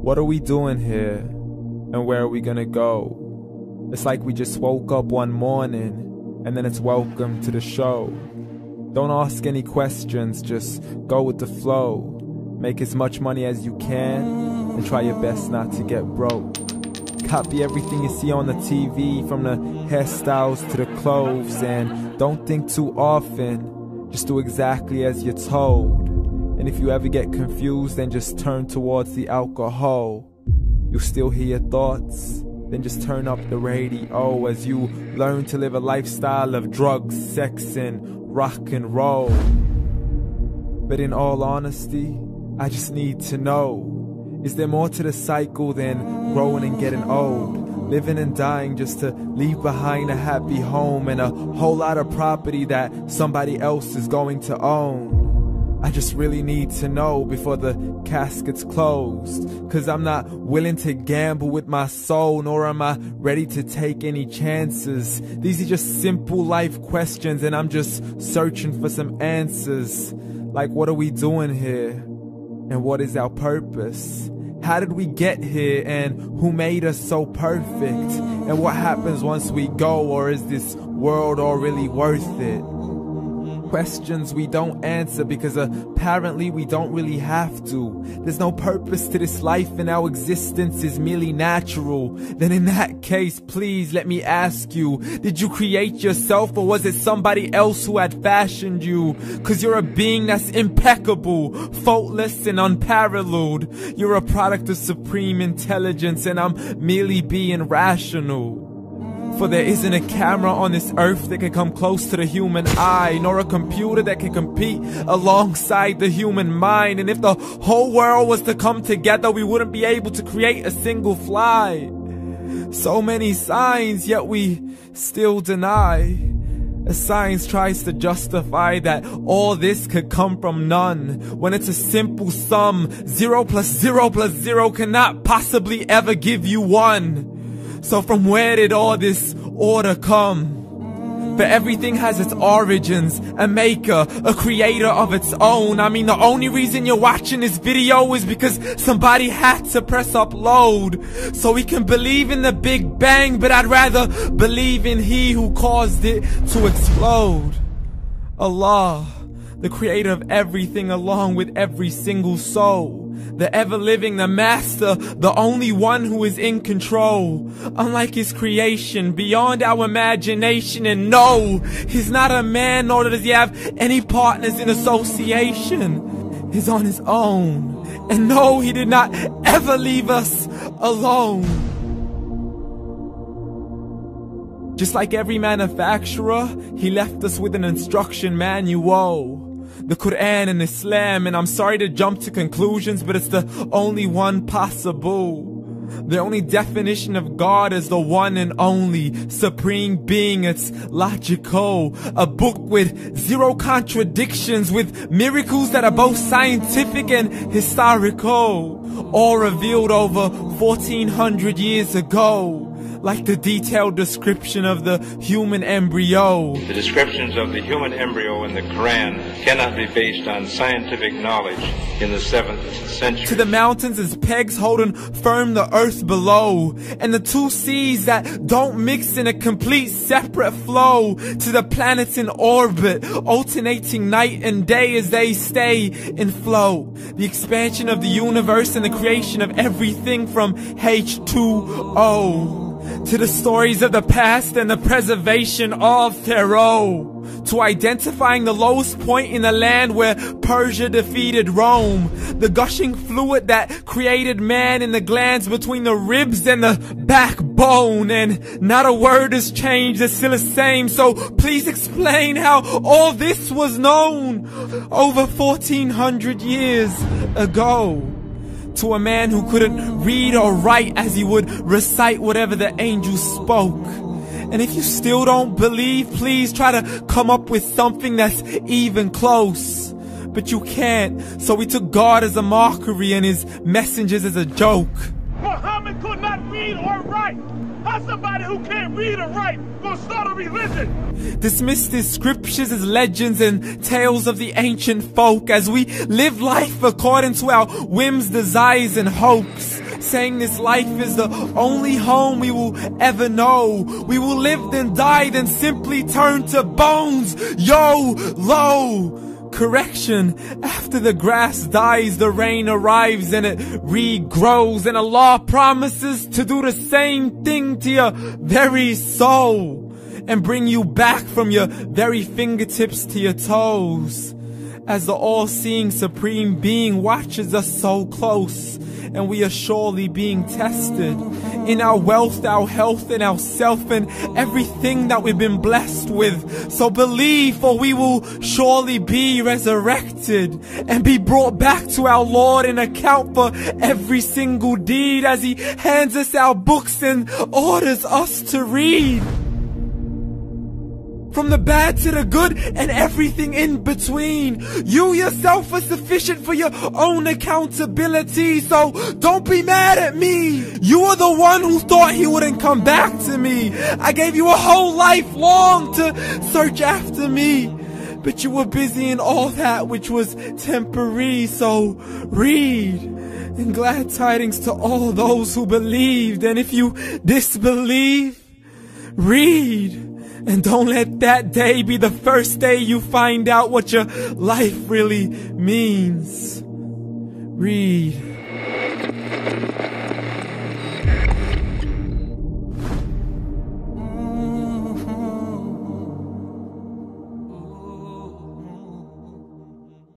What are we doing here? And where are we gonna go? It's like we just woke up one morning and then it's welcome to the show. Don't ask any questions, just go with the flow. Make as much money as you can and try your best not to get broke. Copy everything you see on the TV, from the hairstyles to the clothes, and don't think too often, just do exactly as you're told. And if you ever get confused, then just turn towards the alcohol. You'll still hear your thoughts, then just turn up the radio as you learn to live a lifestyle of drugs, sex, and rock and roll. But in all honesty, I just need to know, is there more to the cycle than growing and getting old? Living and dying just to leave behind a happy home and a whole lot of property that somebody else is going to own. I just really need to know before the casket's closed, 'cause I'm not willing to gamble with my soul, nor am I ready to take any chances. These are just simple life questions and I'm just searching for some answers. Like, what are we doing here? And what is our purpose? How did we get here, and who made us so perfect? And what happens once we go, or is this world all really worth it? Questions we don't answer because apparently we don't really have to. There's no purpose to this life and our existence is merely natural. Then in that case, please let me ask you, did you create yourself, or was it somebody else who had fashioned you? 'Cause you're a being that's impeccable, faultless and unparalleled. You're a product of supreme intelligence and I'm merely being rational. For there isn't a camera on this earth that can come close to the human eye, nor a computer that can compete alongside the human mind. And if the whole world was to come together, we wouldn't be able to create a single fly. So many signs, yet we still deny. As science tries to justify that all this could come from none, when it's a simple sum. 0 plus 0 plus 0 cannot possibly ever give you 1. So from where did all this order come? For everything has its origins, a maker, a creator of its own. I mean, the only reason you're watching this video is because somebody had to press upload. So we can believe in the Big Bang, but I'd rather believe in He who caused it to explode. Allah, the creator of everything along with every single soul. The ever-living, the master, the only one who is in control. Unlike his creation, beyond our imagination. And no, he's not a man, nor does he have any partners in association. He's on his own. And no, he did not ever leave us alone. Just like every manufacturer, he left us with an instruction manual. The Quran and Islam, and I'm sorry to jump to conclusions, but it's the only one possible. The only definition of God is the one and only supreme being. It's logical, a book with 0 contradictions, with miracles that are both scientific and historical, all revealed over 1400 years ago. Like the detailed description of the human embryo. The descriptions of the human embryo in the Quran cannot be based on scientific knowledge in the 7th century. To the mountains as pegs holding firm the earth below, and the 2 seas that don't mix in a complete separate flow. To the planets in orbit, alternating night and day as they stay in flow. The expansion of the universe and the creation of everything from H2O. To the stories of the past and the preservation of Pharaoh. To identifying the lowest point in the land where Persia defeated Rome. The gushing fluid that created man in the glands between the ribs and the backbone. And not a word has changed, it's still the same. So please explain how all this was known over 1400 years ago. To a man who couldn't read or write, as he would recite whatever the angels spoke. And if you still don't believe, please try to come up with something that's even close. But you can't, so we took God as a mockery and his messengers as a joke. Muhammad could not read or write. How's somebody who can't read or write gonna start a religion? Dismiss his scriptures as legends and tales of the ancient folk, as we live life according to our whims, desires, and hopes. saying this life is the only home we will ever know. We will live then die, then simply turn to bones. YOLO! Correction, after the grass dies, the rain arrives and it regrows, and Allah promises to do the same thing to your very soul and bring you back from your very fingertips to your toes, as the all-seeing supreme being watches us so close, and we are surely being tested in our wealth, our health, and our self, and everything that we've been blessed with. So believe, for we will surely be resurrected and be brought back to our Lord and account for every single deed, as He hands us our books and orders us to read. From the bad to the good and everything in between. You yourself are sufficient for your own accountability, so don't be mad at me. You are the one who thought He wouldn't come back to me. I gave you a whole life long to search after me, but you were busy in all that which was temporary. So read, and glad tidings to all those who believed. And if you disbelieve, read. And don't let that day be the first day you find out what your life really means. Read.